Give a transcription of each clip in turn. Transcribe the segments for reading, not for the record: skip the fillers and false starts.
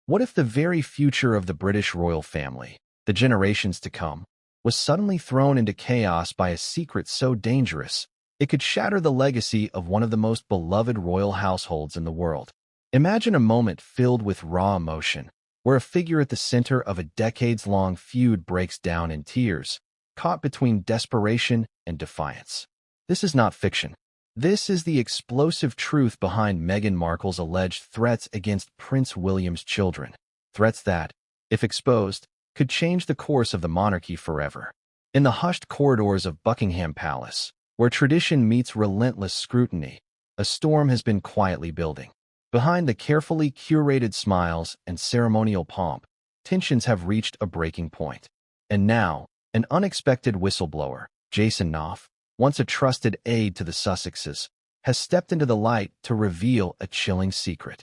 What if the very future of the British royal family, the generations to come, was suddenly thrown into chaos by a secret so dangerous it could shatter the legacy of one of the most beloved royal households in the world? Imagine a moment filled with raw emotion, where a figure at the center of a decades-long feud breaks down in tears, caught between desperation and defiance. This is not fiction. This is the explosive truth behind Meghan Markle's alleged threats against Prince William's children. Threats that, if exposed, could change the course of the monarchy forever. In the hushed corridors of Buckingham Palace, where tradition meets relentless scrutiny, a storm has been quietly building. Behind the carefully curated smiles and ceremonial pomp, tensions have reached a breaking point. And now, an unexpected whistleblower, Jason Knopf, once a trusted aide to the Sussexes, has stepped into the light to reveal a chilling secret.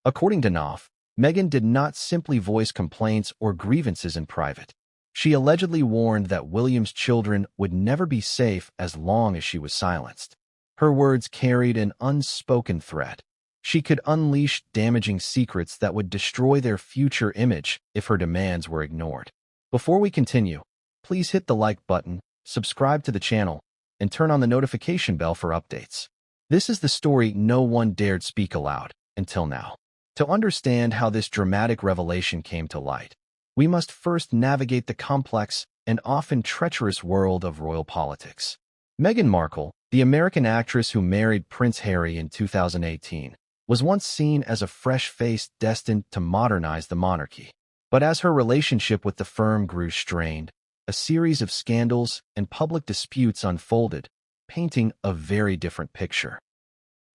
According to Knopf, Meghan did not simply voice complaints or grievances in private. She allegedly warned that William's children would never be safe as long as she was silenced. Her words carried an unspoken threat. She could unleash damaging secrets that would destroy their future image if her demands were ignored. Before we continue, please hit the like button, subscribe to the channel, and turn on the notification bell for updates. This is the story no one dared speak aloud until now. To understand how this dramatic revelation came to light, we must first navigate the complex and often treacherous world of royal politics. Meghan Markle, the American actress who married Prince Harry in 2018, was once seen as a fresh face destined to modernize the monarchy. But as her relationship with the firm grew strained, a series of scandals and public disputes unfolded, painting a very different picture.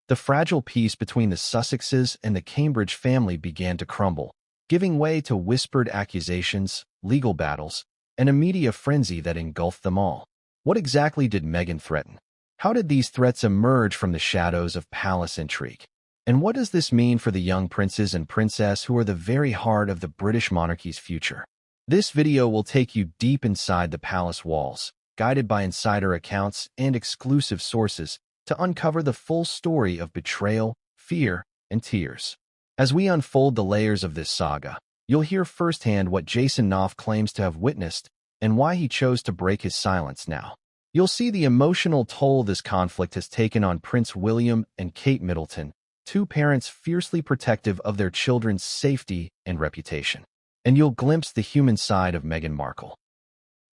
The fragile peace between the Sussexes and the Cambridge family began to crumble, giving way to whispered accusations, legal battles, and a media frenzy that engulfed them all. What exactly did Meghan threaten? How did these threats emerge from the shadows of palace intrigue? And what does this mean for the young princes and princess who are the very heart of the British monarchy's future? This video will take you deep inside the palace walls, guided by insider accounts and exclusive sources, to uncover the full story of betrayal, fear, and tears. As we unfold the layers of this saga, you'll hear firsthand what Jason Knopf claims to have witnessed and why he chose to break his silence now. You'll see the emotional toll this conflict has taken on Prince William and Kate Middleton, two parents fiercely protective of their children's safety and reputation. And you'll glimpse the human side of Meghan Markle,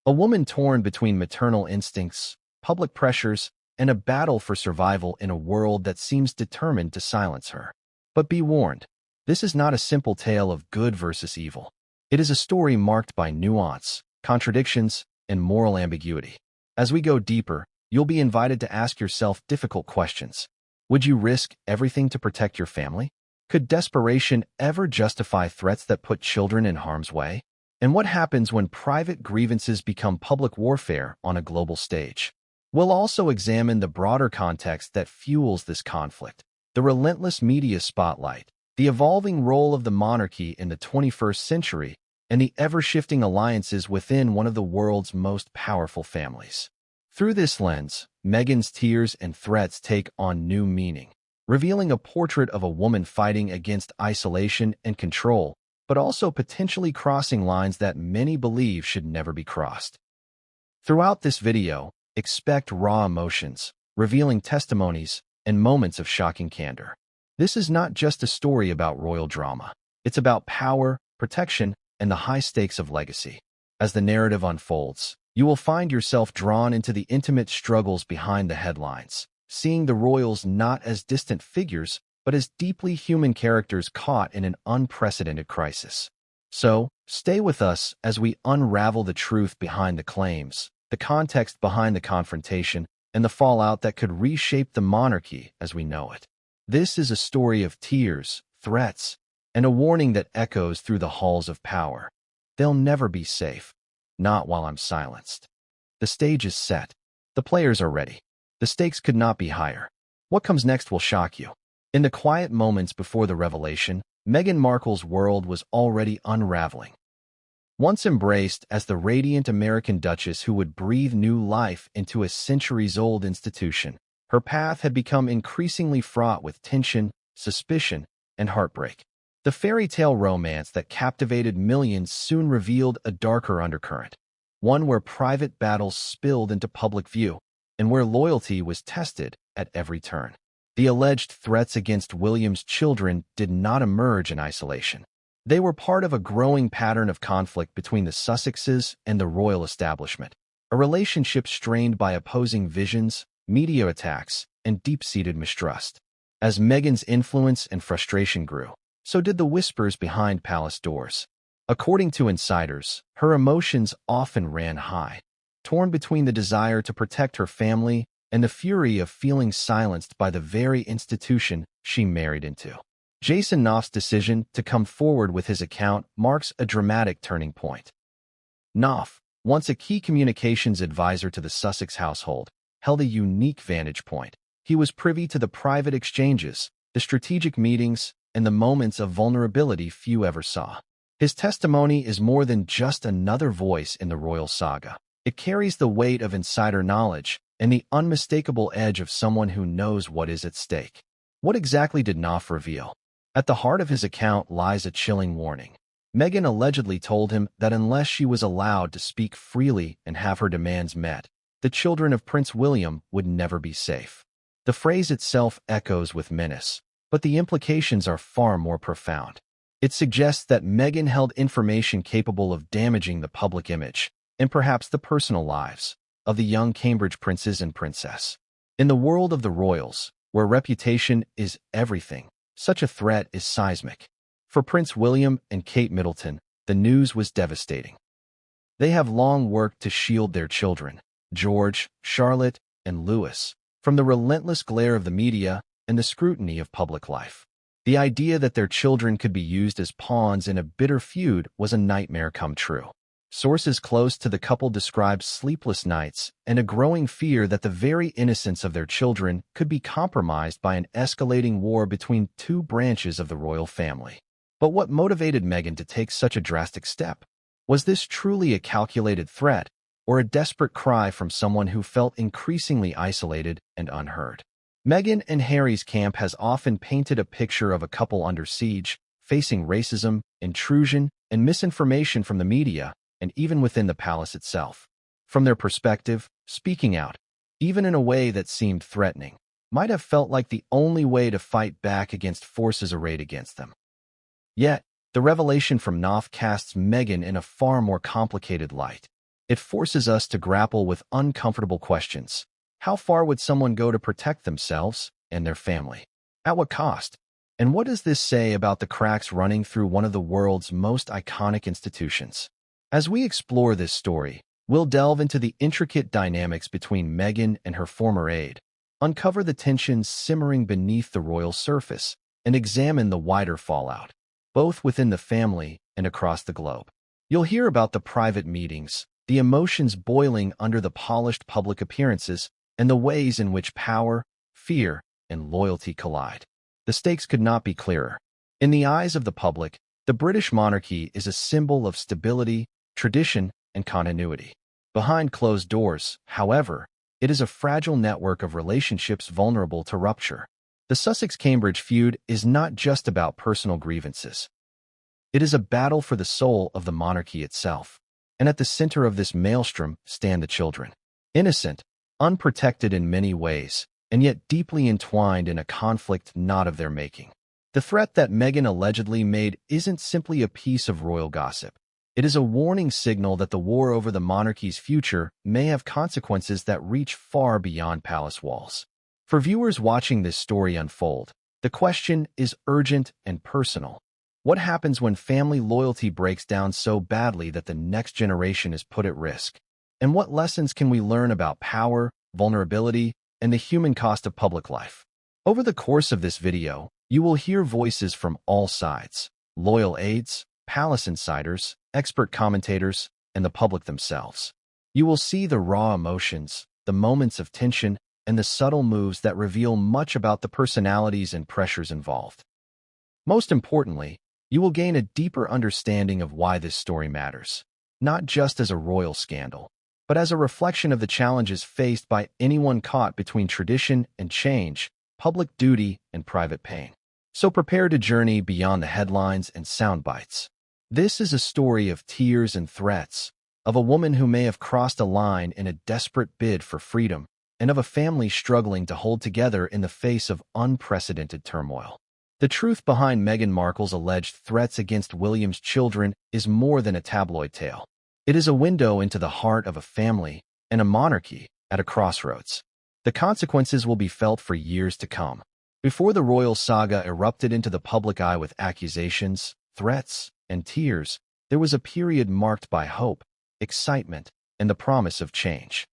a woman torn between maternal instincts, public pressures, and a battle for survival in a world that seems determined to silence her. But be warned, this is not a simple tale of good versus evil. It is a story marked by nuance, contradictions, and moral ambiguity. As we go deeper, you'll be invited to ask yourself difficult questions. Would you risk everything to protect your family? Could desperation ever justify threats that put children in harm's way? And what happens when private grievances become public warfare on a global stage? We'll also examine the broader context that fuels this conflict, the relentless media spotlight, the evolving role of the monarchy in the 21st century, and the ever-shifting alliances within one of the world's most powerful families. Through this lens, Meghan's tears and threats take on new meaning, revealing a portrait of a woman fighting against isolation and control, but also potentially crossing lines that many believe should never be crossed. Throughout this video, expect raw emotions, revealing testimonies, and moments of shocking candor. This is not just a story about royal drama. It's about power, protection, and the high stakes of legacy. As the narrative unfolds, you will find yourself drawn into the intimate struggles behind the headlines, seeing the royals not as distant figures, but as deeply human characters caught in an unprecedented crisis. So, stay with us as we unravel the truth behind the claims, the context behind the confrontation, and the fallout that could reshape the monarchy as we know it. This is a story of tears, threats, and a warning that echoes through the halls of power. They'll never be safe, not while I'm silenced. The stage is set. The players are ready. The stakes could not be higher. What comes next will shock you. In the quiet moments before the revelation, Meghan Markle's world was already unraveling. Once embraced as the radiant American Duchess who would breathe new life into a centuries-old institution, her path had become increasingly fraught with tension, suspicion, and heartbreak. The fairy tale romance that captivated millions soon revealed a darker undercurrent, one where private battles spilled into public view and where loyalty was tested at every turn. The alleged threats against William's children did not emerge in isolation. They were part of a growing pattern of conflict between the Sussexes and the royal establishment, a relationship strained by opposing visions, media attacks, and deep-seated mistrust. As Meghan's influence and frustration grew, so did the whispers behind palace doors. According to insiders, her emotions often ran high, torn between the desire to protect her family and the fury of feeling silenced by the very institution she married into. Jason Knopf's decision to come forward with his account marks a dramatic turning point. Knopf, once a key communications advisor to the Sussex household, held a unique vantage point. He was privy to the private exchanges, the strategic meetings, and the moments of vulnerability few ever saw. His testimony is more than just another voice in the royal saga. It carries the weight of insider knowledge and the unmistakable edge of someone who knows what is at stake. What exactly did Knopf reveal? At the heart of his account lies a chilling warning. Meghan allegedly told him that unless she was allowed to speak freely and have her demands met, the children of Prince William would never be safe. The phrase itself echoes with menace, but the implications are far more profound. It suggests that Meghan held information capable of damaging the public image, and perhaps the personal lives, of the young Cambridge princes and princess. In the world of the royals, where reputation is everything, such a threat is seismic. For Prince William and Kate Middleton, the news was devastating. They have long worked to shield their children, George, Charlotte, and Louis, from the relentless glare of the media and the scrutiny of public life. The idea that their children could be used as pawns in a bitter feud was a nightmare come true. Sources close to the couple described sleepless nights and a growing fear that the very innocence of their children could be compromised by an escalating war between two branches of the royal family. But what motivated Meghan to take such a drastic step? Was this truly a calculated threat, or a desperate cry from someone who felt increasingly isolated and unheard? Meghan and Harry's camp has often painted a picture of a couple under siege, facing racism, intrusion, and misinformation from the media, and even within the palace itself. From their perspective, speaking out, even in a way that seemed threatening, might have felt like the only way to fight back against forces arrayed against them. Yet, the revelation from Knopf casts Meghan in a far more complicated light. It forces us to grapple with uncomfortable questions. How far would someone go to protect themselves and their family? At what cost? And what does this say about the cracks running through one of the world's most iconic institutions? As we explore this story, we'll delve into the intricate dynamics between Meghan and her former aide, uncover the tensions simmering beneath the royal surface, and examine the wider fallout, both within the family and across the globe. You'll hear about the private meetings, the emotions boiling under the polished public appearances, and the ways in which power, fear, and loyalty collide. The stakes could not be clearer. In the eyes of the public, the British monarchy is a symbol of stability, tradition, and continuity. Behind closed doors, however, it is a fragile network of relationships vulnerable to rupture. The Sussex-Cambridge feud is not just about personal grievances. It is a battle for the soul of the monarchy itself. And at the center of this maelstrom stand the children. Innocent, unprotected in many ways, and yet deeply entwined in a conflict not of their making. The threat that Meghan allegedly made isn't simply a piece of royal gossip. It is a warning signal that the war over the monarchy's future may have consequences that reach far beyond palace walls. For viewers watching this story unfold, the question is urgent and personal. What happens when family loyalty breaks down so badly that the next generation is put at risk? And what lessons can we learn about power, vulnerability, and the human cost of public life? Over the course of this video, you will hear voices from all sides: loyal aides, palace insiders, expert commentators, and the public themselves. You will see the raw emotions, the moments of tension, and the subtle moves that reveal much about the personalities and pressures involved. Most importantly, you will gain a deeper understanding of why this story matters, not just as a royal scandal, but as a reflection of the challenges faced by anyone caught between tradition and change, public duty and private pain. So prepare to journey beyond the headlines and sound bites. This is a story of tears and threats, of a woman who may have crossed a line in a desperate bid for freedom, and of a family struggling to hold together in the face of unprecedented turmoil. The truth behind Meghan Markle's alleged threats against William's children is more than a tabloid tale. It is a window into the heart of a family and a monarchy at a crossroads. The consequences will be felt for years to come. Before the royal saga erupted into the public eye with accusations, threats, and tears, there was a period marked by hope, excitement, and the promise of change.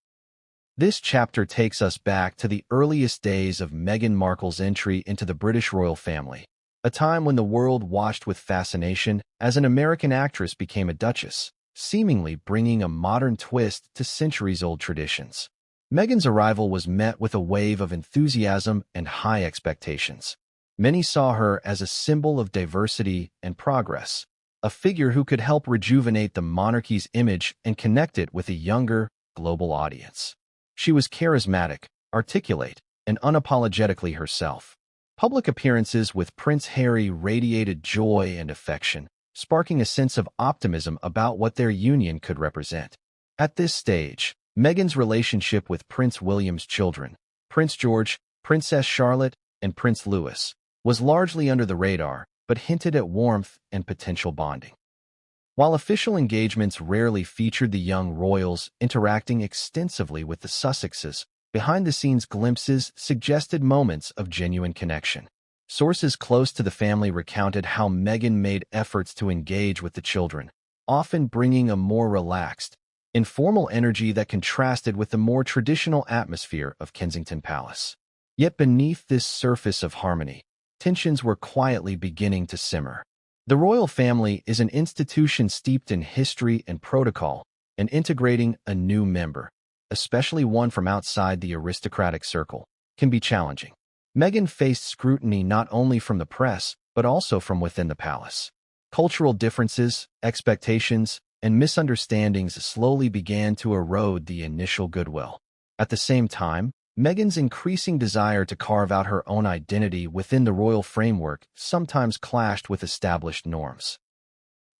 This chapter takes us back to the earliest days of Meghan Markle's entry into the British royal family, a time when the world watched with fascination as an American actress became a duchess, seemingly bringing a modern twist to centuries-old traditions. Meghan's arrival was met with a wave of enthusiasm and high expectations. Many saw her as a symbol of diversity and progress, a figure who could help rejuvenate the monarchy's image and connect it with a younger, global audience. She was charismatic, articulate, and unapologetically herself. Public appearances with Prince Harry radiated joy and affection, sparking a sense of optimism about what their union could represent. At this stage, Meghan's relationship with Prince William's children, Prince George, Princess Charlotte, and Prince Louis, was largely under the radar, but hinted at warmth and potential bonding. While official engagements rarely featured the young royals interacting extensively with the Sussexes, behind-the-scenes glimpses suggested moments of genuine connection. Sources close to the family recounted how Meghan made efforts to engage with the children, often bringing a more relaxed, informal energy that contrasted with the more traditional atmosphere of Kensington Palace. Yet beneath this surface of harmony, tensions were quietly beginning to simmer. The royal family is an institution steeped in history and protocol, and integrating a new member, especially one from outside the aristocratic circle, can be challenging. Meghan faced scrutiny not only from the press, but also from within the palace. Cultural differences, expectations, and misunderstandings slowly began to erode the initial goodwill. At the same time, Meghan's increasing desire to carve out her own identity within the royal framework sometimes clashed with established norms.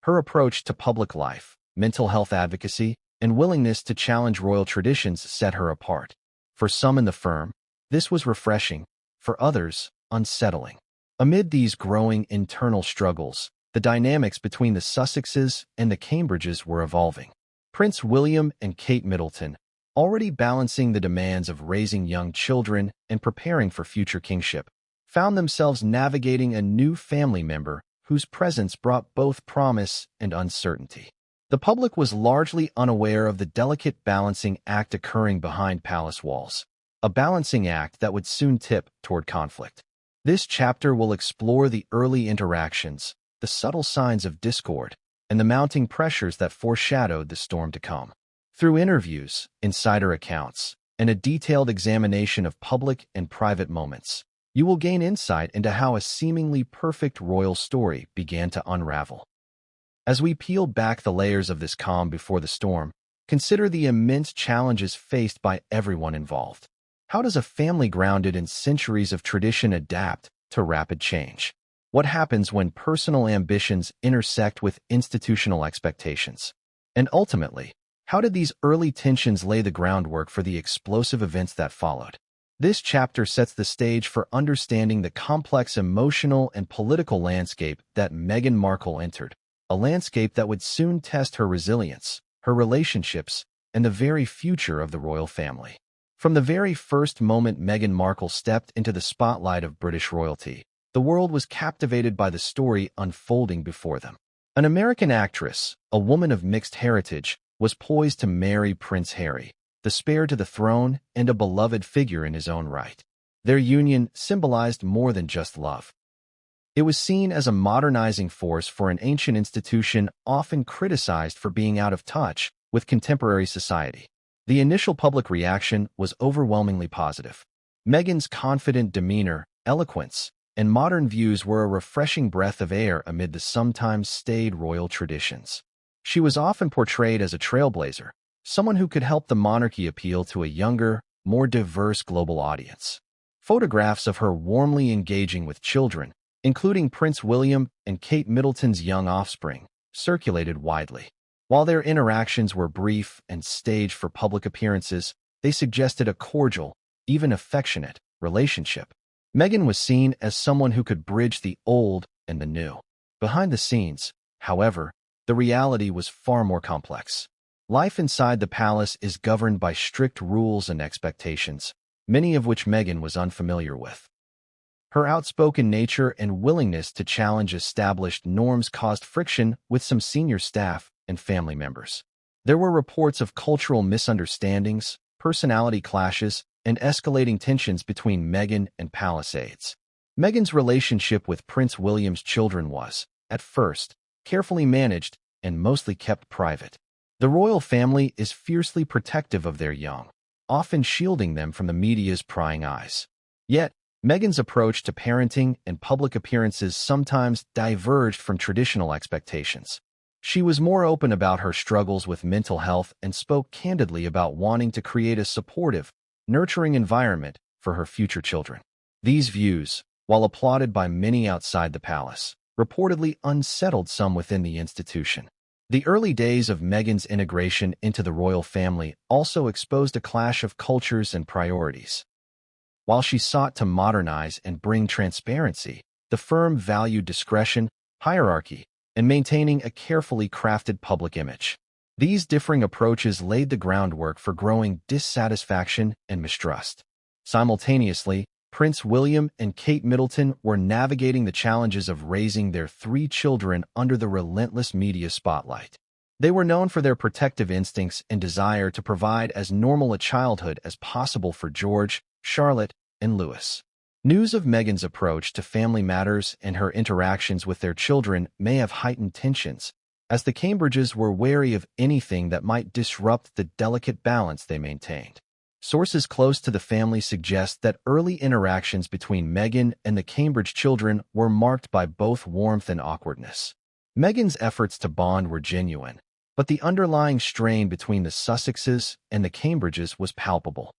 Her approach to public life, mental health advocacy, and willingness to challenge royal traditions set her apart. For some in the firm, this was refreshing, for others, unsettling. Amid these growing internal struggles, the dynamics between the Sussexes and the Cambridges were evolving. Prince William and Kate Middleton, already balancing the demands of raising young children and preparing for future kingship, found themselves navigating a new family member whose presence brought both promise and uncertainty. The public was largely unaware of the delicate balancing act occurring behind palace walls, a balancing act that would soon tip toward conflict. This chapter will explore the early interactions, the subtle signs of discord, and the mounting pressures that foreshadowed the storm to come. Through interviews, insider accounts, and a detailed examination of public and private moments, you will gain insight into how a seemingly perfect royal story began to unravel. As we peel back the layers of this calm before the storm, consider the immense challenges faced by everyone involved. How does a family grounded in centuries of tradition adapt to rapid change? What happens when personal ambitions intersect with institutional expectations? And ultimately, how did these early tensions lay the groundwork for the explosive events that followed? This chapter sets the stage for understanding the complex emotional and political landscape that Meghan Markle entered, a landscape that would soon test her resilience, her relationships, and the very future of the royal family. From the very first moment Meghan Markle stepped into the spotlight of British royalty, the world was captivated by the story unfolding before them. An American actress, a woman of mixed heritage, was poised to marry Prince Harry, the heir to the throne and a beloved figure in his own right. Their union symbolized more than just love. It was seen as a modernizing force for an ancient institution often criticized for being out of touch with contemporary society. The initial public reaction was overwhelmingly positive. Meghan's confident demeanor, eloquence, and modern views were a refreshing breath of air amid the sometimes staid royal traditions. She was often portrayed as a trailblazer, someone who could help the monarchy appeal to a younger, more diverse global audience. Photographs of her warmly engaging with children, including Prince William and Kate Middleton's young offspring, circulated widely. While their interactions were brief and staged for public appearances, they suggested a cordial, even affectionate, relationship. Meghan was seen as someone who could bridge the old and the new. Behind the scenes, however, the reality was far more complex. Life inside the palace is governed by strict rules and expectations, many of which Meghan was unfamiliar with. Her outspoken nature and willingness to challenge established norms caused friction with some senior staff and family members. There were reports of cultural misunderstandings, personality clashes, and escalating tensions between Meghan and palace aides. Meghan's relationship with Prince William's children was, at first, carefully managed and mostly kept private. The royal family is fiercely protective of their young, often shielding them from the media's prying eyes. Yet, Meghan's approach to parenting and public appearances sometimes diverged from traditional expectations. She was more open about her struggles with mental health and spoke candidly about wanting to create a supportive, nurturing environment for her future children. These views, while applauded by many outside the palace, reportedly unsettled some within the institution. The early days of Meghan's integration into the royal family also exposed a clash of cultures and priorities. While she sought to modernize and bring transparency, the firm valued discretion, hierarchy, and maintaining a carefully crafted public image. These differing approaches laid the groundwork for growing dissatisfaction and mistrust. Simultaneously, Prince William and Kate Middleton were navigating the challenges of raising their 3 children under the relentless media spotlight. They were known for their protective instincts and desire to provide as normal a childhood as possible for George, Charlotte, and Louis. News of Meghan's approach to family matters and her interactions with their children may have heightened tensions, as the Cambridges were wary of anything that might disrupt the delicate balance they maintained. Sources close to the family suggest that early interactions between Meghan and the Cambridge children were marked by both warmth and awkwardness. Meghan's efforts to bond were genuine, but the underlying strain between the Sussexes and the Cambridges was palpable.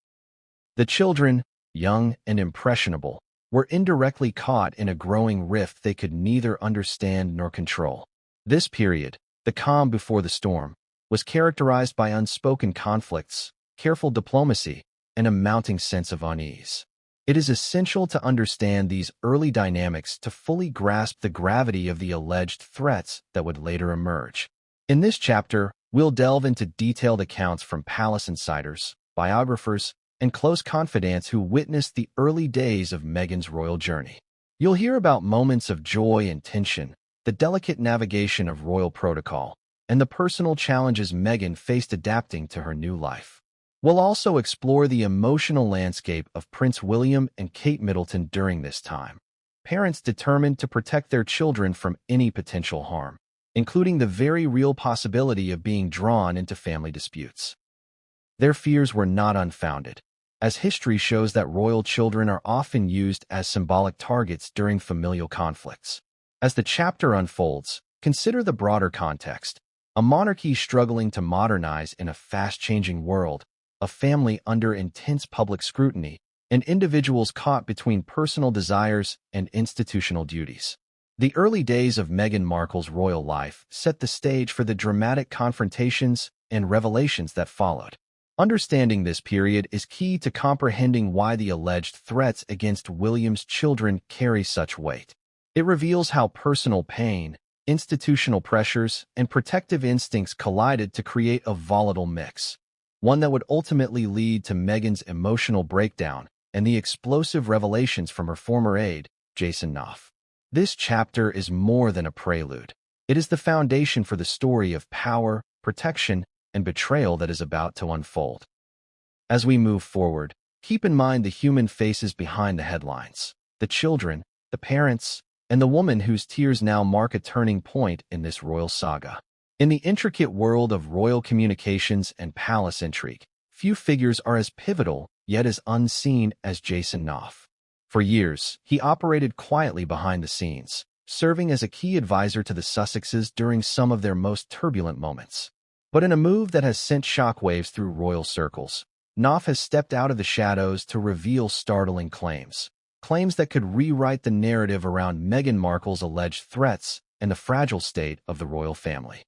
The children, young and impressionable, were indirectly caught in a growing rift they could neither understand nor control. This period, the calm before the storm, was characterized by unspoken conflicts, careful diplomacy, and a mounting sense of unease. It is essential to understand these early dynamics to fully grasp the gravity of the alleged threats that would later emerge. In this chapter, we'll delve into detailed accounts from palace insiders, biographers, and close confidants who witnessed the early days of Meghan's royal journey. You'll hear about moments of joy and tension, the delicate navigation of royal protocol, and the personal challenges Meghan faced adapting to her new life. We'll also explore the emotional landscape of Prince William and Kate Middleton during this time. Parents determined to protect their children from any potential harm, including the very real possibility of being drawn into family disputes. Their fears were not unfounded, as history shows that royal children are often used as symbolic targets during familial conflicts. As the chapter unfolds, consider the broader context: a monarchy struggling to modernize in a fast-changing world, a family under intense public scrutiny, and individuals caught between personal desires and institutional duties. The early days of Meghan Markle's royal life set the stage for the dramatic confrontations and revelations that followed. Understanding this period is key to comprehending why the alleged threats against William's children carry such weight. It reveals how personal pain, institutional pressures, and protective instincts collided to create a volatile mix, one that would ultimately lead to Meghan's emotional breakdown and the explosive revelations from her former aide, Jason Knopf. This chapter is more than a prelude. It is the foundation for the story of power, protection, and betrayal that is about to unfold. As we move forward, keep in mind the human faces behind the headlines: the children, the parents, and the woman whose tears now mark a turning point in this royal saga. In the intricate world of royal communications and palace intrigue, few figures are as pivotal yet as unseen as Jason Knopf. For years, he operated quietly behind the scenes, serving as a key advisor to the Sussexes during some of their most turbulent moments. But in a move that has sent shockwaves through royal circles, Knopf has stepped out of the shadows to reveal startling claims. claims that could rewrite the narrative around Meghan Markle's alleged threats and the fragile state of the royal family.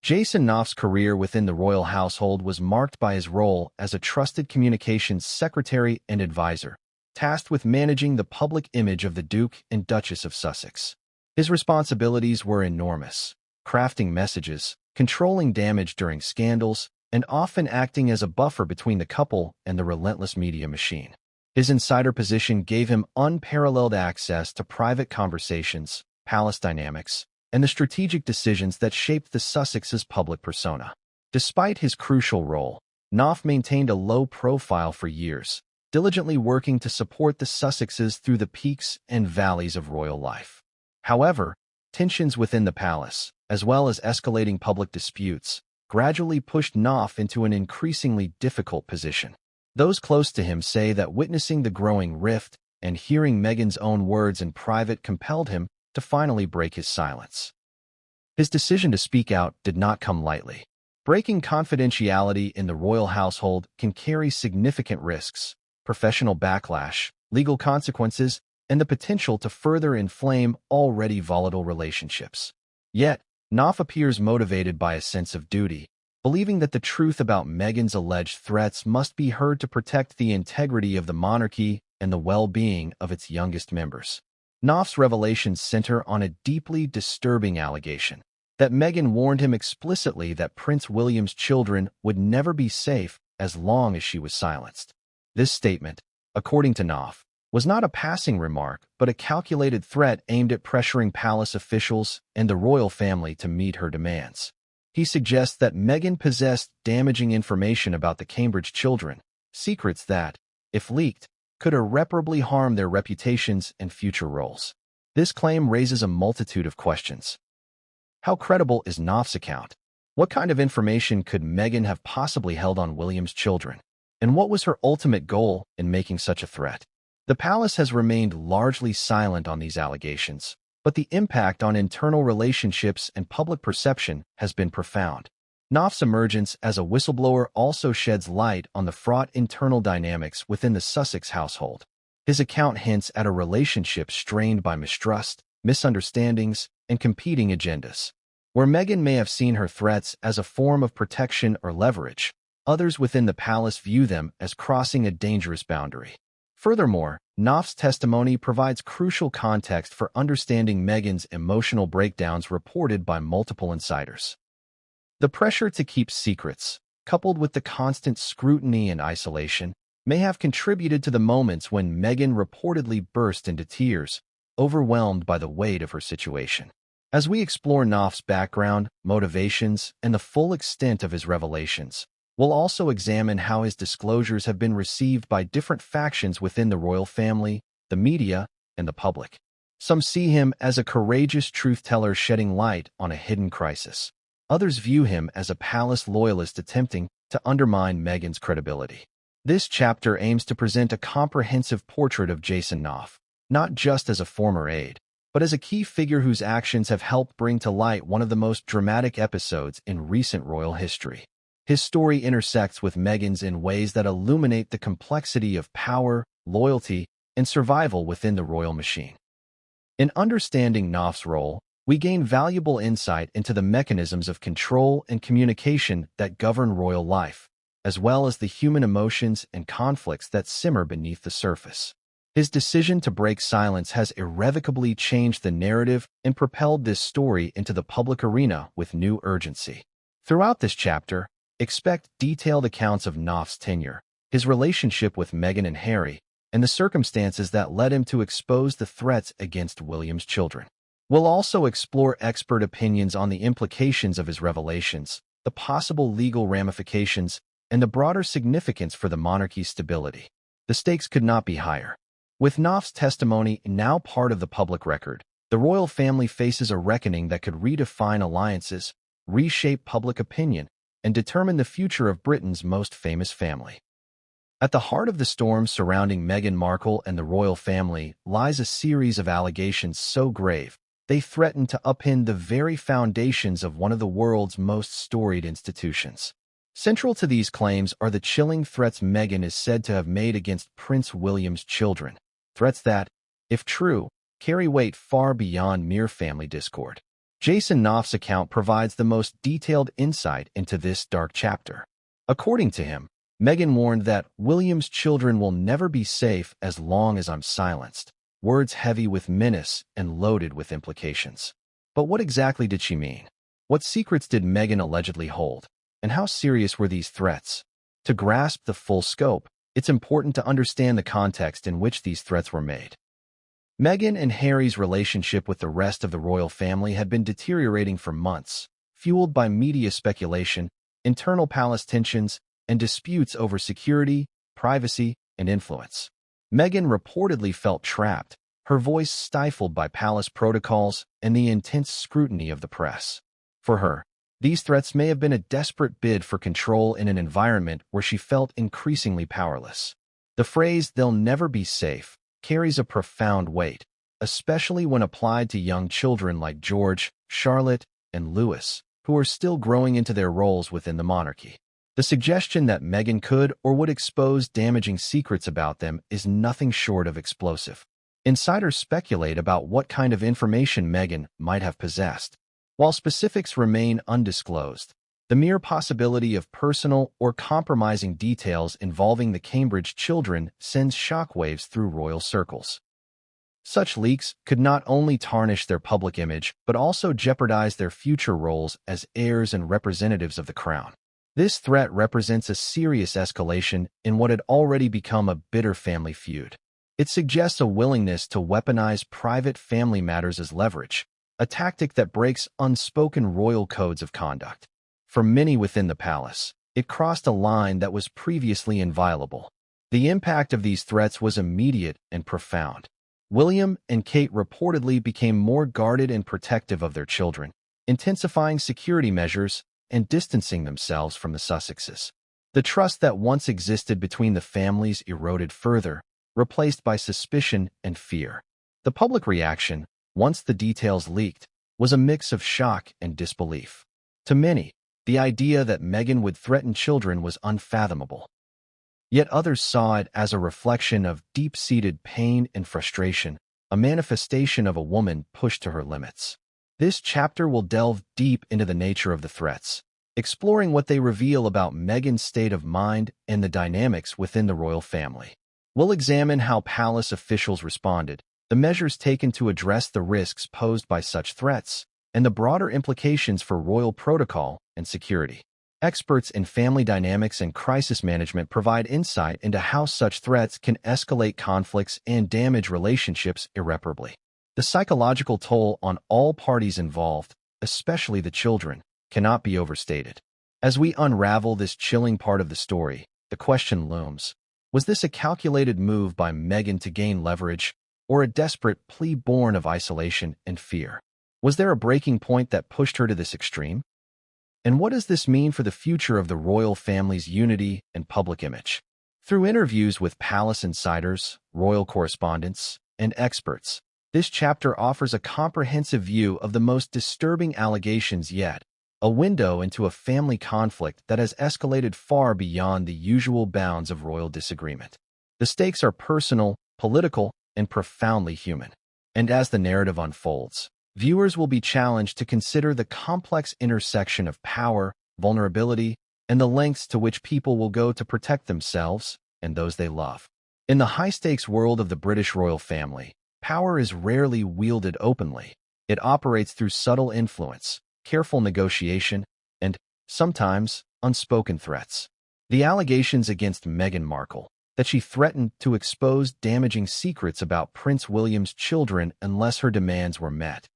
Jason Knopf's career within the royal household was marked by his role as a trusted communications secretary and advisor, tasked with managing the public image of the Duke and Duchess of Sussex. His responsibilities were enormous, crafting messages, controlling damage during scandals, and often acting as a buffer between the couple and the relentless media machine. His insider position gave him unparalleled access to private conversations, palace dynamics, and the strategic decisions that shaped the Sussexes' public persona. Despite his crucial role, Knopf maintained a low profile for years, diligently working to support the Sussexes through the peaks and valleys of royal life. However, tensions within the palace, as well as escalating public disputes, gradually pushed Knopf into an increasingly difficult position. Those close to him say that witnessing the growing rift and hearing Meghan's own words in private compelled him to finally break his silence. His decision to speak out did not come lightly. Breaking confidentiality in the royal household can carry significant risks, professional backlash, legal consequences, and the potential to further inflame already volatile relationships. Yet, Knopf appears motivated by a sense of duty, believing that the truth about Meghan's alleged threats must be heard to protect the integrity of the monarchy and the well-being of its youngest members. Knopf's revelations center on a deeply disturbing allegation that Meghan warned him explicitly that Prince William's children would never be safe as long as she was silenced. This statement, according to Knopf, was not a passing remark but a calculated threat aimed at pressuring palace officials and the royal family to meet her demands. He suggests that Meghan possessed damaging information about the Cambridge children, secrets that, if leaked, could irreparably harm their reputations and future roles. This claim raises a multitude of questions. How credible is Knopf's account? What kind of information could Meghan have possibly held on William's children? And what was her ultimate goal in making such a threat? The palace has remained largely silent on these allegations, but the impact on internal relationships and public perception has been profound. Knopf's emergence as a whistleblower also sheds light on the fraught internal dynamics within the Sussex household. His account hints at a relationship strained by mistrust, misunderstandings, and competing agendas. Where Meghan may have seen her threats as a form of protection or leverage, others within the palace view them as crossing a dangerous boundary. Furthermore, Knopf's testimony provides crucial context for understanding Meghan's emotional breakdowns reported by multiple insiders. The pressure to keep secrets, coupled with the constant scrutiny and isolation, may have contributed to the moments when Meghan reportedly burst into tears, overwhelmed by the weight of her situation. As we explore Knopf's background, motivations, and the full extent of his revelations, we'll also examine how his disclosures have been received by different factions within the royal family, the media, and the public. Some see him as a courageous truth-teller shedding light on a hidden crisis. Others view him as a palace loyalist attempting to undermine Meghan's credibility. This chapter aims to present a comprehensive portrait of Jason Knopf, not just as a former aide, but as a key figure whose actions have helped bring to light one of the most dramatic episodes in recent royal history. His story intersects with Meghan's in ways that illuminate the complexity of power, loyalty, and survival within the royal machine. In understanding Knopf's role, we gain valuable insight into the mechanisms of control and communication that govern royal life, as well as the human emotions and conflicts that simmer beneath the surface. His decision to break silence has irrevocably changed the narrative and propelled this story into the public arena with new urgency. Throughout this chapter, expect detailed accounts of Knopf's tenure, his relationship with Meghan and Harry, and the circumstances that led him to expose the threats against William's children. We'll also explore expert opinions on the implications of his revelations, the possible legal ramifications, and the broader significance for the monarchy's stability. The stakes could not be higher. With Knopf's testimony now part of the public record, the royal family faces a reckoning that could redefine alliances, reshape public opinion, and determine the future of Britain's most famous family. At the heart of the storm surrounding Meghan Markle and the royal family lies a series of allegations so grave, they threaten to upend the very foundations of one of the world's most storied institutions. Central to these claims are the chilling threats Meghan is said to have made against Prince William's children, threats that, if true, carry weight far beyond mere family discord. Jason Knopf's account provides the most detailed insight into this dark chapter. According to him, Meghan warned that William's children will never be safe as long as I'm silenced, words heavy with menace and loaded with implications. But what exactly did she mean? What secrets did Meghan allegedly hold? And how serious were these threats? To grasp the full scope, it's important to understand the context in which these threats were made. Meghan and Harry's relationship with the rest of the royal family had been deteriorating for months, fueled by media speculation, internal palace tensions, and disputes over security, privacy, and influence. Meghan reportedly felt trapped, her voice stifled by palace protocols and the intense scrutiny of the press. For her, these threats may have been a desperate bid for control in an environment where she felt increasingly powerless. The phrase, "they'll never be safe," carries a profound weight, especially when applied to young children like George, Charlotte, and Louis, who are still growing into their roles within the monarchy. The suggestion that Meghan could or would expose damaging secrets about them is nothing short of explosive. Insiders speculate about what kind of information Meghan might have possessed. While specifics remain undisclosed, the mere possibility of personal or compromising details involving the Cambridge children sends shockwaves through royal circles. Such leaks could not only tarnish their public image but also jeopardize their future roles as heirs and representatives of the crown. This threat represents a serious escalation in what had already become a bitter family feud. It suggests a willingness to weaponize private family matters as leverage, a tactic that breaks unspoken royal codes of conduct. For many within the palace, it crossed a line that was previously inviolable. The impact of these threats was immediate and profound. William and Kate reportedly became more guarded and protective of their children, intensifying security measures and distancing themselves from the Sussexes. The trust that once existed between the families eroded further, replaced by suspicion and fear. The public reaction, once the details leaked, was a mix of shock and disbelief. To many, the idea that Meghan would threaten children was unfathomable. Yet others saw it as a reflection of deep-seated pain and frustration, a manifestation of a woman pushed to her limits. This chapter will delve deep into the nature of the threats, exploring what they reveal about Meghan's state of mind and the dynamics within the royal family. We'll examine how palace officials responded, the measures taken to address the risks posed by such threats, and the broader implications for royal protocol and security. Experts in family dynamics and crisis management provide insight into how such threats can escalate conflicts and damage relationships irreparably. The psychological toll on all parties involved, especially the children, cannot be overstated. As we unravel this chilling part of the story, the question looms: was this a calculated move by Meghan to gain leverage, or a desperate plea born of isolation and fear? Was there a breaking point that pushed her to this extreme? And what does this mean for the future of the royal family's unity and public image? Through interviews with palace insiders, royal correspondents, and experts, this chapter offers a comprehensive view of the most disturbing allegations yet, a window into a family conflict that has escalated far beyond the usual bounds of royal disagreement. The stakes are personal, political, and profoundly human. And as the narrative unfolds, viewers will be challenged to consider the complex intersection of power, vulnerability, and the lengths to which people will go to protect themselves and those they love. In the high-stakes world of the British royal family, power is rarely wielded openly. It operates through subtle influence, careful negotiation, and, sometimes, unspoken threats. The allegations against Meghan Markle, that she threatened to expose damaging secrets about Prince William's children unless her demands were met,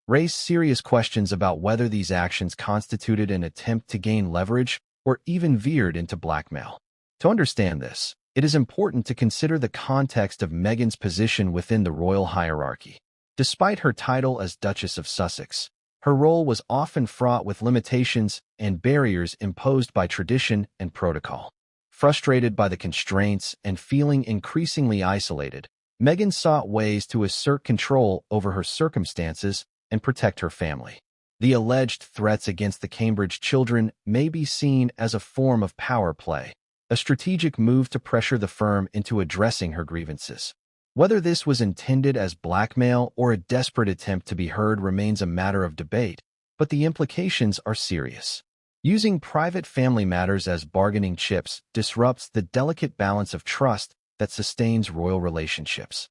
raise serious questions about whether these actions constituted an attempt to gain leverage or even veered into blackmail. To understand this, it is important to consider the context of Meghan's position within the royal hierarchy. Despite her title as Duchess of Sussex, her role was often fraught with limitations and barriers imposed by tradition and protocol. Frustrated by the constraints and feeling increasingly isolated, Meghan sought ways to assert control over her circumstances and protect her family. The alleged threats against the Cambridge children may be seen as a form of power play, a strategic move to pressure the firm into addressing her grievances. Whether this was intended as blackmail or a desperate attempt to be heard remains a matter of debate, but the implications are serious. Using private family matters as bargaining chips disrupts the delicate balance of trust that sustains royal relationships.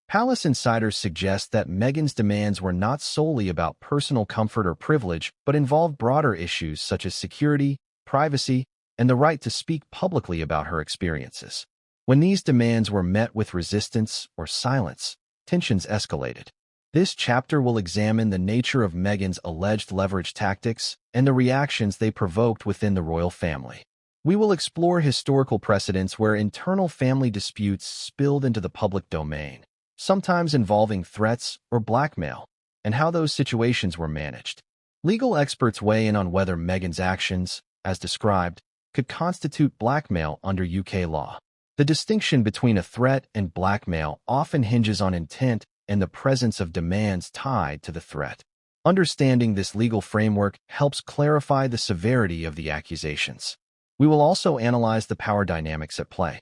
Palace insiders suggest that Meghan's demands were not solely about personal comfort or privilege, but involved broader issues such as security, privacy, and the right to speak publicly about her experiences. When these demands were met with resistance or silence, tensions escalated. This chapter will examine the nature of Meghan's alleged leverage tactics and the reactions they provoked within the royal family. We will explore historical precedents where internal family disputes spilled into the public domain, sometimes involving threats or blackmail, and how those situations were managed. Legal experts weigh in on whether Meghan's actions, as described, could constitute blackmail under UK law. The distinction between a threat and blackmail often hinges on intent and the presence of demands tied to the threat. Understanding this legal framework helps clarify the severity of the accusations. We will also analyze the power dynamics at play.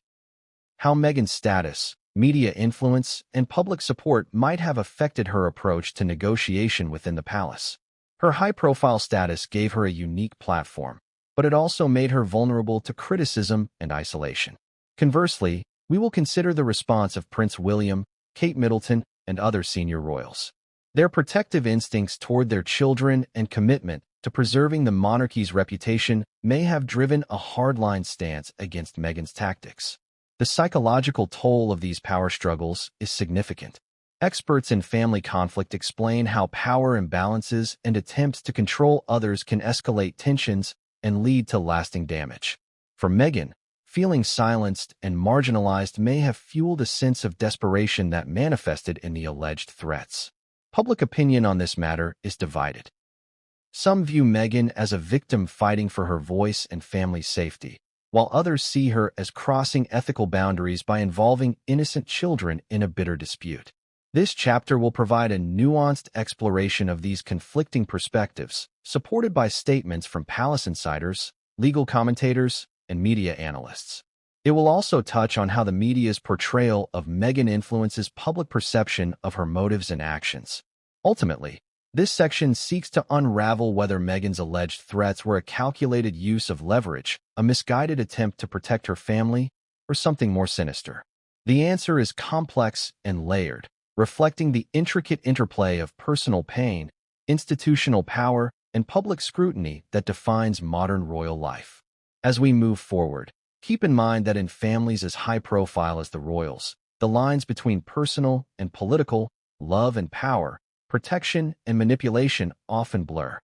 How Meghan's status, media influence, and public support might have affected her approach to negotiation within the palace. Her high-profile status gave her a unique platform, but it also made her vulnerable to criticism and isolation. Conversely, we will consider the response of Prince William, Kate Middleton, and other senior royals. Their protective instincts toward their children and commitment to preserving the monarchy's reputation may have driven a hardline stance against Meghan's tactics. The psychological toll of these power struggles is significant. Experts in family conflict explain how power imbalances and attempts to control others can escalate tensions and lead to lasting damage. For Meghan, feeling silenced and marginalized may have fueled a sense of desperation that manifested in the alleged threats. Public opinion on this matter is divided. Some view Meghan as a victim fighting for her voice and family's safety, while others see her as crossing ethical boundaries by involving innocent children in a bitter dispute. This chapter will provide a nuanced exploration of these conflicting perspectives, supported by statements from palace insiders, legal commentators, and media analysts. It will also touch on how the media's portrayal of Meghan influences public perception of her motives and actions. Ultimately, this section seeks to unravel whether Meghan's alleged threats were a calculated use of leverage, a misguided attempt to protect her family, or something more sinister. The answer is complex and layered, reflecting the intricate interplay of personal pain, institutional power, and public scrutiny that defines modern royal life. As we move forward, keep in mind that in families as high-profile as the royals, the lines between personal and political, love and power, protection and manipulation often blur,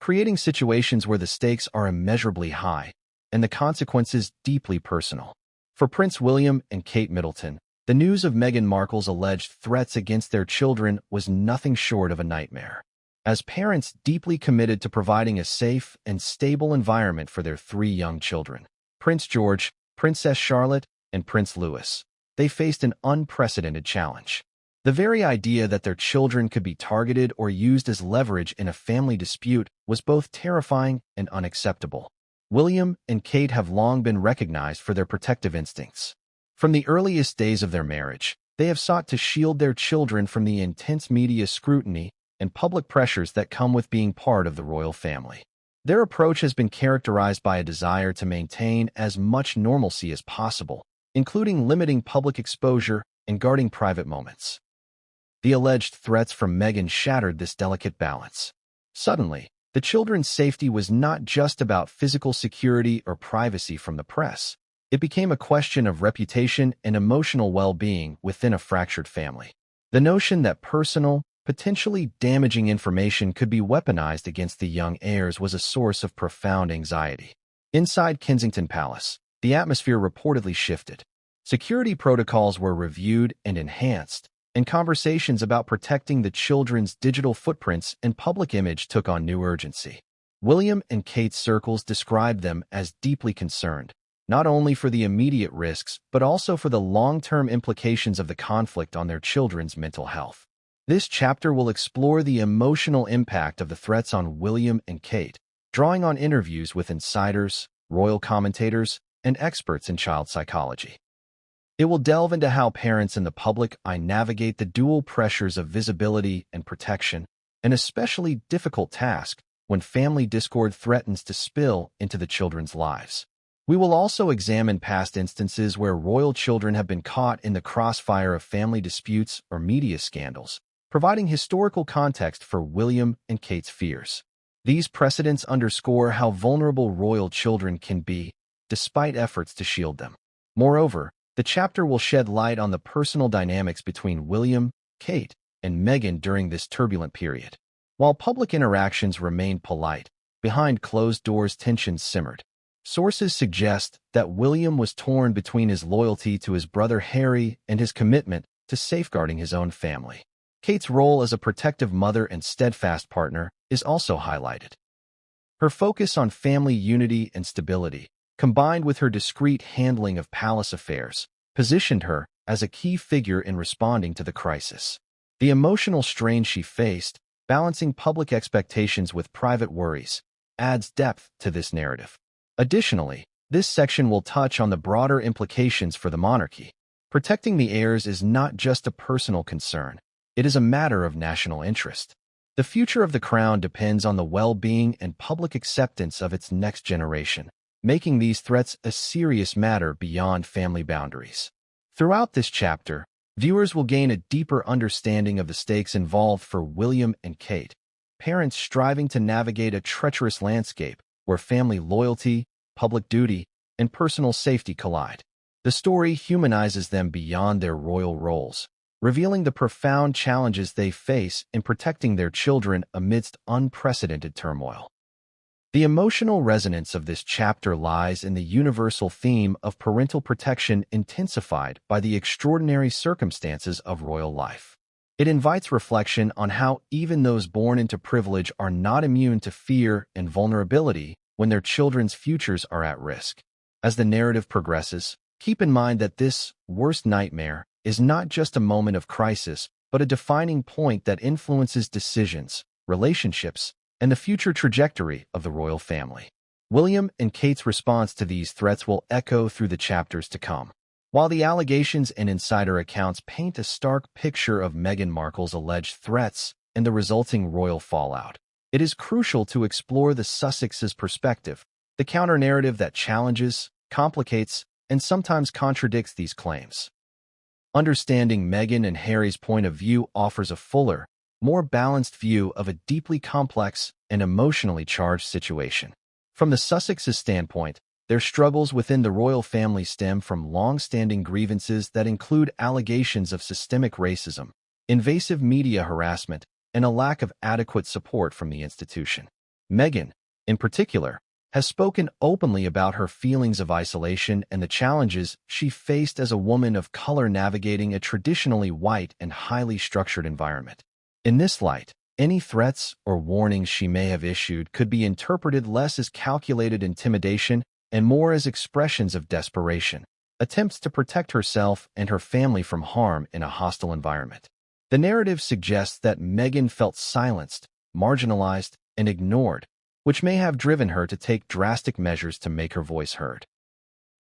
creating situations where the stakes are immeasurably high and the consequences deeply personal. For Prince William and Kate Middleton, the news of Meghan Markle's alleged threats against their children was nothing short of a nightmare. As parents deeply committed to providing a safe and stable environment for their three young children, Prince George, Princess Charlotte, and Prince Louis, they faced an unprecedented challenge. The very idea that their children could be targeted or used as leverage in a family dispute was both terrifying and unacceptable. William and Kate have long been recognized for their protective instincts. From the earliest days of their marriage, they have sought to shield their children from the intense media scrutiny and public pressures that come with being part of the royal family. Their approach has been characterized by a desire to maintain as much normalcy as possible, including limiting public exposure and guarding private moments. The alleged threats from Meghan shattered this delicate balance. Suddenly, the children's safety was not just about physical security or privacy from the press. It became a question of reputation and emotional well-being within a fractured family. The notion that personal, potentially damaging information could be weaponized against the young heirs was a source of profound anxiety. Inside Kensington Palace, the atmosphere reportedly shifted. Security protocols were reviewed and enhanced, and conversations about protecting the children's digital footprints and public image took on new urgency. William and Kate's circles described them as deeply concerned, not only for the immediate risks, but also for the long-term implications of the conflict on their children's mental health. This chapter will explore the emotional impact of the threats on William and Kate, drawing on interviews with insiders, royal commentators, and experts in child psychology. It will delve into how parents and the public eye navigate the dual pressures of visibility and protection, an especially difficult task when family discord threatens to spill into the children's lives. We will also examine past instances where royal children have been caught in the crossfire of family disputes or media scandals, providing historical context for William and Kate's fears. These precedents underscore how vulnerable royal children can be, despite efforts to shield them. Moreover, the chapter will shed light on the personal dynamics between William, Kate, and Meghan during this turbulent period. While public interactions remained polite, behind closed doors tensions simmered. Sources suggest that William was torn between his loyalty to his brother Harry and his commitment to safeguarding his own family. Kate's role as a protective mother and steadfast partner is also highlighted. Her focus on family unity and stability, combined with her discreet handling of palace affairs, positioned her as a key figure in responding to the crisis. The emotional strain she faced, balancing public expectations with private worries, adds depth to this narrative. Additionally, this section will touch on the broader implications for the monarchy. Protecting the heirs is not just a personal concern, it is a matter of national interest. The future of the crown depends on the well-being and public acceptance of its next generation, making these threats a serious matter beyond family boundaries. Throughout this chapter, viewers will gain a deeper understanding of the stakes involved for William and Kate, parents striving to navigate a treacherous landscape where family loyalty, public duty, and personal safety collide. The story humanizes them beyond their royal roles, revealing the profound challenges they face in protecting their children amidst unprecedented turmoil. The emotional resonance of this chapter lies in the universal theme of parental protection intensified by the extraordinary circumstances of royal life. It invites reflection on how even those born into privilege are not immune to fear and vulnerability when their children's futures are at risk. As the narrative progresses, keep in mind that this worst nightmare is not just a moment of crisis, but a defining point that influences decisions, relationships, and the future trajectory of the royal family. William and Kate's response to these threats will echo through the chapters to come. While the allegations and insider accounts paint a stark picture of Meghan Markle's alleged threats and the resulting royal fallout, it is crucial to explore the Sussexes' perspective, the counter-narrative that challenges, complicates, and sometimes contradicts these claims. Understanding Meghan and Harry's point of view offers a fuller, more balanced view of a deeply complex and emotionally charged situation. From the Sussexes' standpoint, their struggles within the royal family stem from long-standing grievances that include allegations of systemic racism, invasive media harassment, and a lack of adequate support from the institution. Meghan, in particular, has spoken openly about her feelings of isolation and the challenges she faced as a woman of color navigating a traditionally white and highly structured environment. In this light, any threats or warnings she may have issued could be interpreted less as calculated intimidation and more as expressions of desperation, attempts to protect herself and her family from harm in a hostile environment. The narrative suggests that Meghan felt silenced, marginalized, and ignored, which may have driven her to take drastic measures to make her voice heard.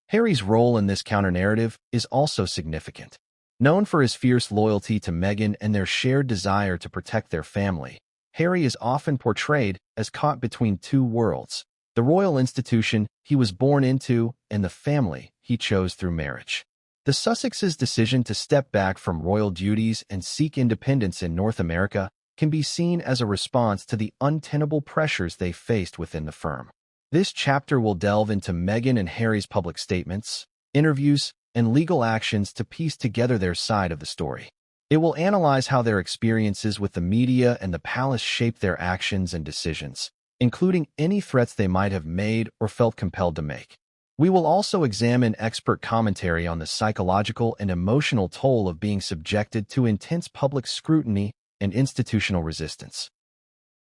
Harry's role in this counter-narrative is also significant. Known for his fierce loyalty to Meghan and their shared desire to protect their family, Harry is often portrayed as caught between two worlds: the royal institution he was born into and the family he chose through marriage. The Sussexes' decision to step back from royal duties and seek independence in North America can be seen as a response to the untenable pressures they faced within the firm. This chapter will delve into Meghan and Harry's public statements, interviews, and legal actions to piece together their side of the story. It will analyze how their experiences with the media and the palace shaped their actions and decisions, including any threats they might have made or felt compelled to make. We will also examine expert commentary on the psychological and emotional toll of being subjected to intense public scrutiny and institutional resistance.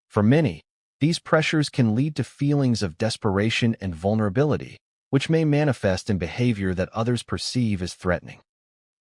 For many, these pressures can lead to feelings of desperation and vulnerability, which may manifest in behavior that others perceive as threatening.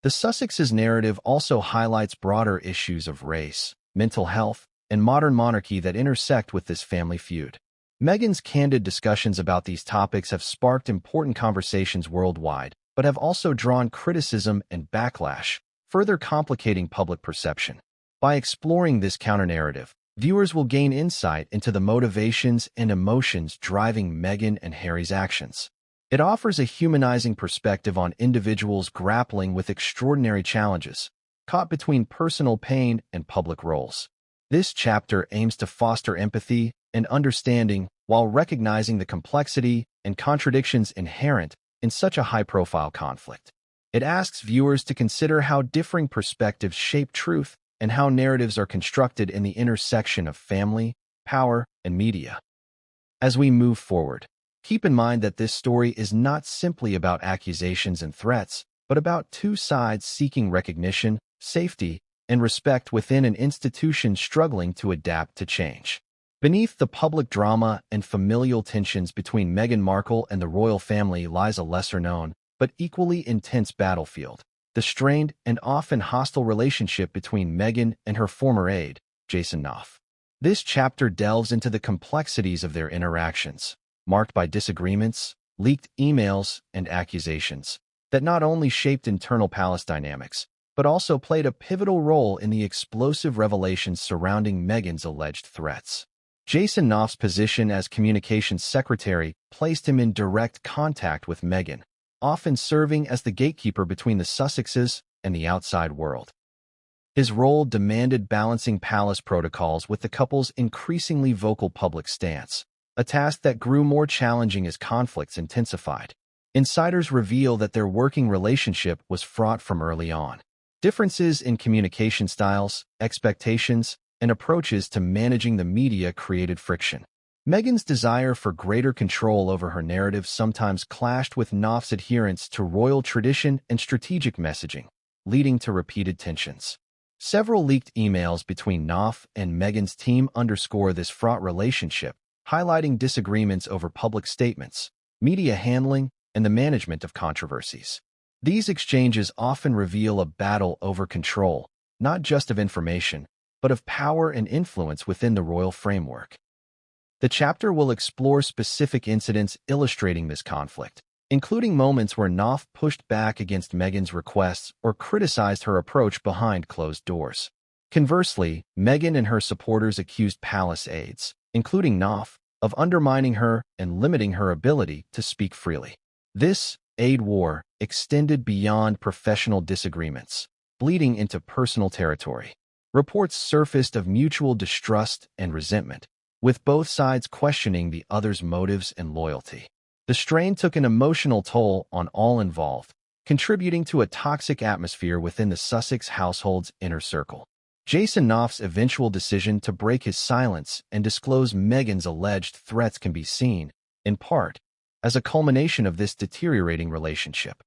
The Sussexes' narrative also highlights broader issues of race, mental health, and modern monarchy that intersect with this family feud. Meghan's candid discussions about these topics have sparked important conversations worldwide, but have also drawn criticism and backlash, further complicating public perception. By exploring this counter-narrative, viewers will gain insight into the motivations and emotions driving Meghan and Harry's actions. It offers a humanizing perspective on individuals grappling with extraordinary challenges, caught between personal pain and public roles. This chapter aims to foster empathy and understanding while recognizing the complexity and contradictions inherent in such a high-profile conflict. It asks viewers to consider how differing perspectives shape truth and how narratives are constructed in the intersection of family, power, and media. As we move forward, keep in mind that this story is not simply about accusations and threats, but about two sides seeking recognition, safety, and respect within an institution struggling to adapt to change. Beneath the public drama and familial tensions between Meghan Markle and the royal family lies a lesser-known, but equally intense battlefield: the strained and often hostile relationship between Meghan and her former aide, Jason Knopf. This chapter delves into the complexities of their interactions, marked by disagreements, leaked emails, and accusations that not only shaped internal palace dynamics, but also played a pivotal role in the explosive revelations surrounding Meghan's alleged threats. Jason Knopf's position as communications secretary placed him in direct contact with Meghan, often serving as the gatekeeper between the Sussexes and the outside world. His role demanded balancing palace protocols with the couple's increasingly vocal public stance, a task that grew more challenging as conflicts intensified. Insiders reveal that their working relationship was fraught from early on. Differences in communication styles, expectations, and approaches to managing the media created friction. Meghan's desire for greater control over her narrative sometimes clashed with Knopf's adherence to royal tradition and strategic messaging, leading to repeated tensions. Several leaked emails between Knopf and Meghan's team underscore this fraught relationship, highlighting disagreements over public statements, media handling, and the management of controversies. These exchanges often reveal a battle over control, not just of information, but of power and influence within the royal framework. The chapter will explore specific incidents illustrating this conflict, including moments where Knopf pushed back against Meghan's requests or criticized her approach behind closed doors. Conversely, Meghan and her supporters accused palace aides, including Knopf, of undermining her and limiting her ability to speak freely. This aide war extended beyond professional disagreements, bleeding into personal territory. Reports surfaced of mutual distrust and resentment, with both sides questioning the other's motives and loyalty. The strain took an emotional toll on all involved, contributing to a toxic atmosphere within the Sussex household's inner circle. Jason Knopf's eventual decision to break his silence and disclose Meghan's alleged threats can be seen, in part, as a culmination of this deteriorating relationship.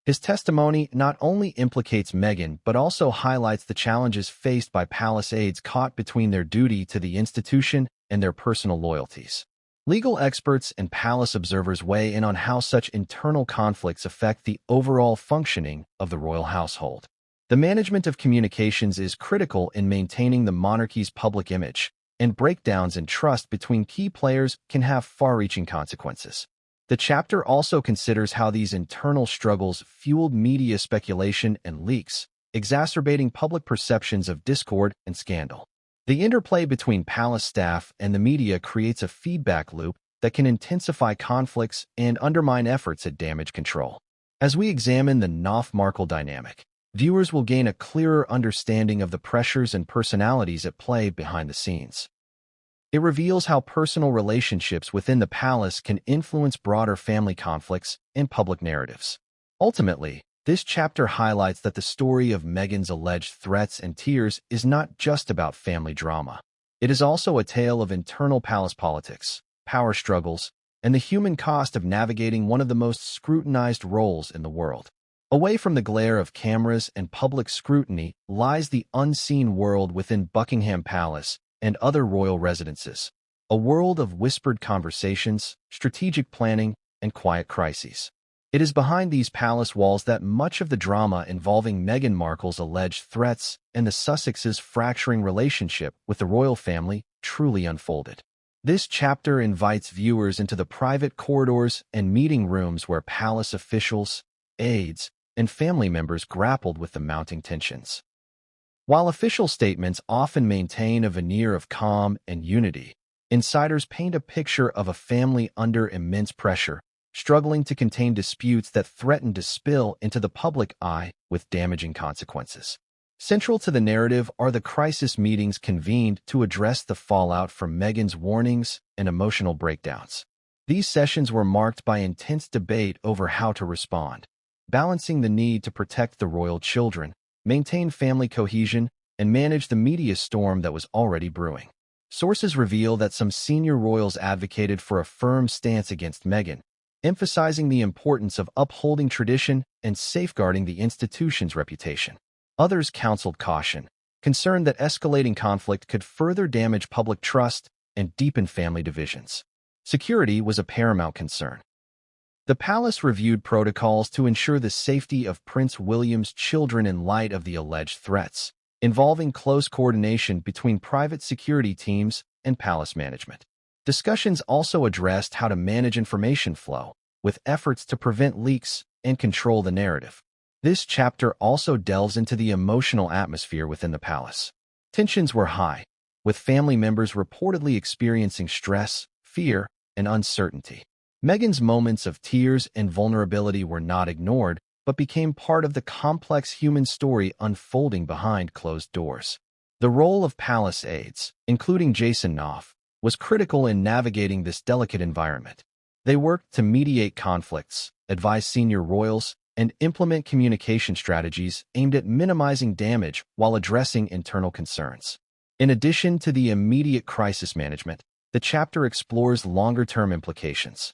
His testimony not only implicates Meghan but also highlights the challenges faced by palace aides caught between their duty to the institution and their personal loyalties. Legal experts and palace observers weigh in on how such internal conflicts affect the overall functioning of the royal household. The management of communications is critical in maintaining the monarchy's public image, and breakdowns in trust between key players can have far-reaching consequences. The chapter also considers how these internal struggles fueled media speculation and leaks, exacerbating public perceptions of discord and scandal. The interplay between palace staff and the media creates a feedback loop that can intensify conflicts and undermine efforts at damage control. As we examine the Knopf-Markle dynamic, viewers will gain a clearer understanding of the pressures and personalities at play behind the scenes. It reveals how personal relationships within the palace can influence broader family conflicts and public narratives. Ultimately, this chapter highlights that the story of Meghan's alleged threats and tears is not just about family drama. It is also a tale of internal palace politics, power struggles, and the human cost of navigating one of the most scrutinized roles in the world. Away from the glare of cameras and public scrutiny lies the unseen world within Buckingham Palace and other royal residences, a world of whispered conversations, strategic planning, and quiet crises. It is behind these palace walls that much of the drama involving Meghan Markle's alleged threats and the Sussexes' fracturing relationship with the royal family truly unfolded. This chapter invites viewers into the private corridors and meeting rooms where palace officials, aides, and family members grappled with the mounting tensions. While official statements often maintain a veneer of calm and unity, insiders paint a picture of a family under immense pressure, struggling to contain disputes that threaten to spill into the public eye with damaging consequences. Central to the narrative are the crisis meetings convened to address the fallout from Meghan's warnings and emotional breakdowns. These sessions were marked by intense debate over how to respond, balancing the need to protect the royal children, maintain family cohesion, and manage the media storm that was already brewing. Sources reveal that some senior royals advocated for a firm stance against Meghan, emphasizing the importance of upholding tradition and safeguarding the institution's reputation. Others counseled caution, concerned that escalating conflict could further damage public trust and deepen family divisions. Security was a paramount concern. The palace reviewed protocols to ensure the safety of Prince William's children in light of the alleged threats, involving close coordination between private security teams and palace management. Discussions also addressed how to manage information flow, with efforts to prevent leaks and control the narrative. This chapter also delves into the emotional atmosphere within the palace. Tensions were high, with family members reportedly experiencing stress, fear, and uncertainty. Meghan's moments of tears and vulnerability were not ignored, but became part of the complex human story unfolding behind closed doors. The role of palace aides, including Jason Knopf, was critical in navigating this delicate environment. They worked to mediate conflicts, advise senior royals, and implement communication strategies aimed at minimizing damage while addressing internal concerns. In addition to the immediate crisis management, the chapter explores longer-term implications.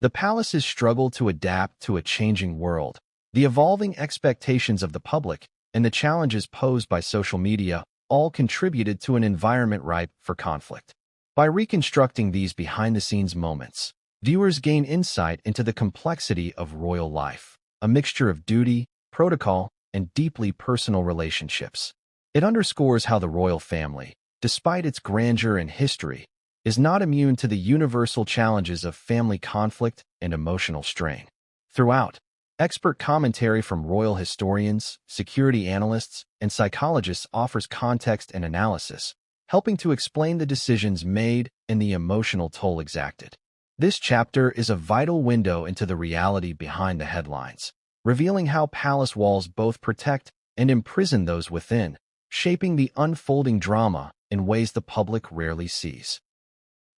The palace's struggle to adapt to a changing world, the evolving expectations of the public, and the challenges posed by social media all contributed to an environment ripe for conflict. By reconstructing these behind-the-scenes moments, viewers gain insight into the complexity of royal life, a mixture of duty, protocol, and deeply personal relationships. It underscores how the royal family, despite its grandeur and history, is not immune to the universal challenges of family conflict and emotional strain. Throughout, expert commentary from royal historians, security analysts, and psychologists offers context and analysis, helping to explain the decisions made and the emotional toll exacted. This chapter is a vital window into the reality behind the headlines, revealing how palace walls both protect and imprison those within, shaping the unfolding drama in ways the public rarely sees.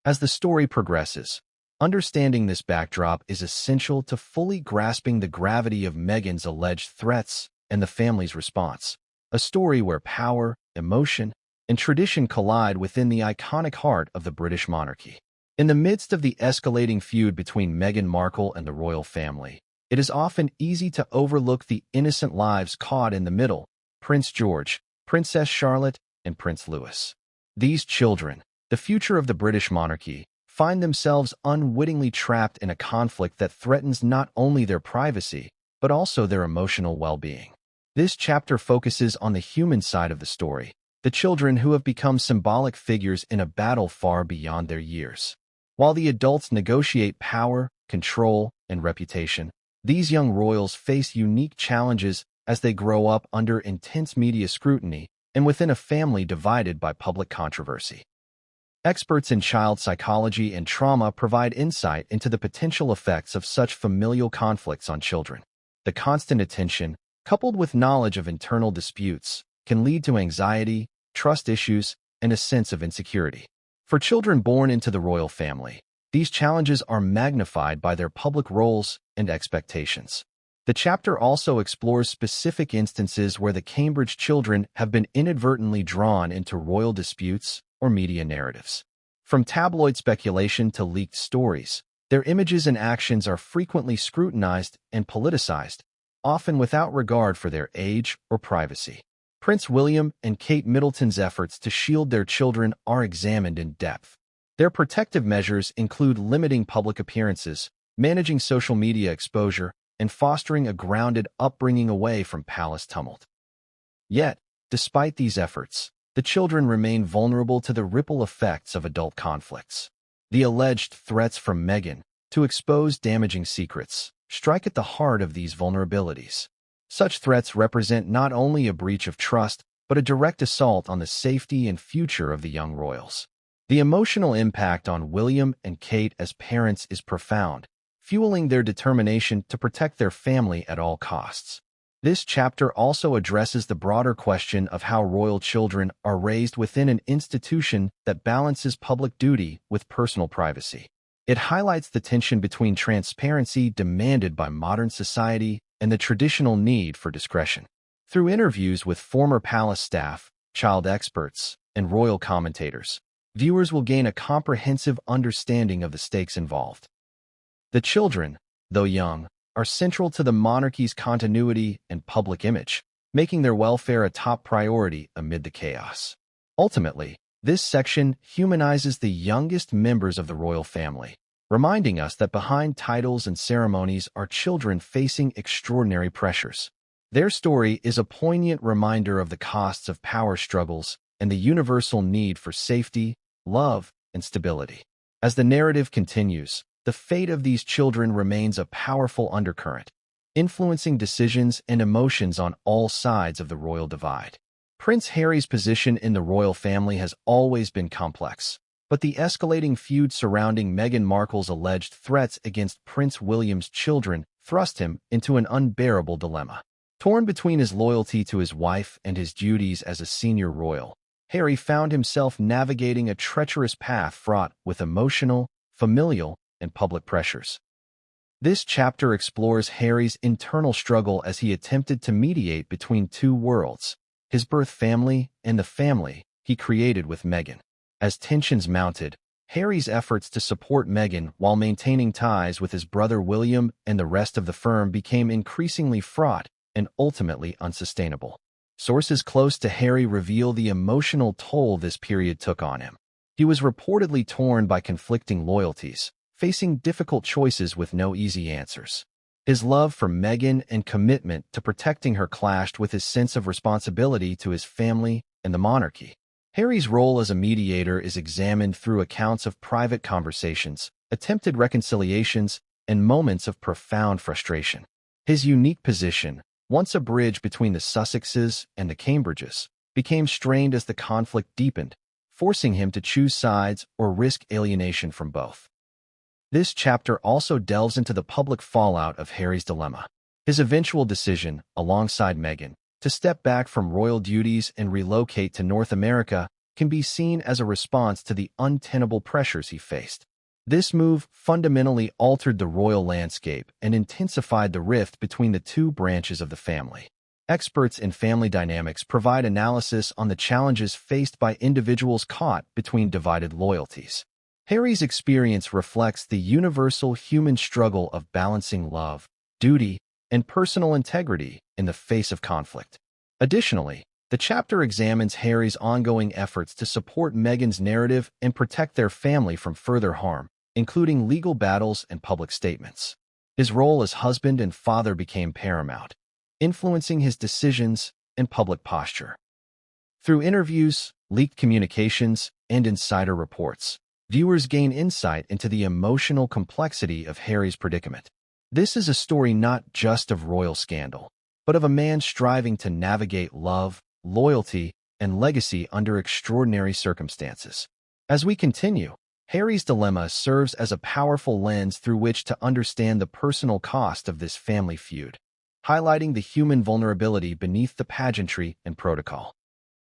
As the story progresses, understanding this backdrop is essential to fully grasping the gravity of Meghan's alleged threats and the family's response, a story where power, emotion, and tradition collide within the iconic heart of the British monarchy. In the midst of the escalating feud between Meghan Markle and the royal family, it is often easy to overlook the innocent lives caught in the middle: Prince George, Princess Charlotte, and Prince Louis. These children, the future of the British monarchy, find themselves unwittingly trapped in a conflict that threatens not only their privacy, but also their emotional well-being. This chapter focuses on the human side of the story, the children who have become symbolic figures in a battle far beyond their years. While the adults negotiate power, control, and reputation, these young royals face unique challenges as they grow up under intense media scrutiny and within a family divided by public controversy. Experts in child psychology and trauma provide insight into the potential effects of such familial conflicts on children. The constant attention, coupled with knowledge of internal disputes, can lead to anxiety, trust issues, and a sense of insecurity. For children born into the royal family, these challenges are magnified by their public roles and expectations. The chapter also explores specific instances where the Cambridge children have been inadvertently drawn into royal disputes or media narratives. From tabloid speculation to leaked stories, their images and actions are frequently scrutinized and politicized, often without regard for their age or privacy. Prince William and Kate Middleton's efforts to shield their children are examined in depth. Their protective measures include limiting public appearances, managing social media exposure, and fostering a grounded upbringing away from palace tumult. Yet, despite these efforts, the children remain vulnerable to the ripple effects of adult conflicts. The alleged threats from Meghan to expose damaging secrets, strike at the heart of these vulnerabilities. Such threats represent not only a breach of trust, but a direct assault on the safety and future of the young royals. The emotional impact on William and Kate as parents is profound, fueling their determination to protect their family at all costs. This chapter also addresses the broader question of how royal children are raised within an institution that balances public duty with personal privacy. It highlights the tension between transparency demanded by modern society and the traditional need for discretion. Through interviews with former palace staff, child experts, and royal commentators, viewers will gain a comprehensive understanding of the stakes involved. The children, though young, are central to the monarchy's continuity and public image, making their welfare a top priority amid the chaos. Ultimately, this section humanizes the youngest members of the royal family, reminding us that behind titles and ceremonies are children facing extraordinary pressures. Their story is a poignant reminder of the costs of power struggles and the universal need for safety, love, and stability. As the narrative continues, the fate of these children remains a powerful undercurrent, influencing decisions and emotions on all sides of the royal divide. Prince Harry's position in the royal family has always been complex, but the escalating feud surrounding Meghan Markle's alleged threats against Prince William's children thrust him into an unbearable dilemma. Torn between his loyalty to his wife and his duties as a senior royal, Harry found himself navigating a treacherous path fraught with emotional, familial, and public pressures. This chapter explores Harry's internal struggle as he attempted to mediate between two worlds, his birth family and the family he created with Meghan. As tensions mounted, Harry's efforts to support Meghan while maintaining ties with his brother William and the rest of the firm became increasingly fraught and ultimately unsustainable. Sources close to Harry reveal the emotional toll this period took on him. He was reportedly torn by conflicting loyalties, facing difficult choices with no easy answers. His love for Meghan and commitment to protecting her clashed with his sense of responsibility to his family and the monarchy. Harry's role as a mediator is examined through accounts of private conversations, attempted reconciliations, and moments of profound frustration. His unique position, once a bridge between the Sussexes and the Cambridges, became strained as the conflict deepened, forcing him to choose sides or risk alienation from both. This chapter also delves into the public fallout of Harry's dilemma. His eventual decision, alongside Meghan, to step back from royal duties and relocate to North America can be seen as a response to the untenable pressures he faced. This move fundamentally altered the royal landscape and intensified the rift between the two branches of the family. Experts in family dynamics provide analysis on the challenges faced by individuals caught between divided loyalties. Harry's experience reflects the universal human struggle of balancing love, duty, and personal integrity in the face of conflict. Additionally, the chapter examines Harry's ongoing efforts to support Meghan's narrative and protect their family from further harm, including legal battles and public statements. His role as husband and father became paramount, influencing his decisions and public posture. Through interviews, leaked communications, and insider reports, viewers gain insight into the emotional complexity of Harry's predicament. This is a story not just of royal scandal, but of a man striving to navigate love, loyalty, and legacy under extraordinary circumstances. As we continue, Harry's dilemma serves as a powerful lens through which to understand the personal cost of this family feud, highlighting the human vulnerability beneath the pageantry and protocol.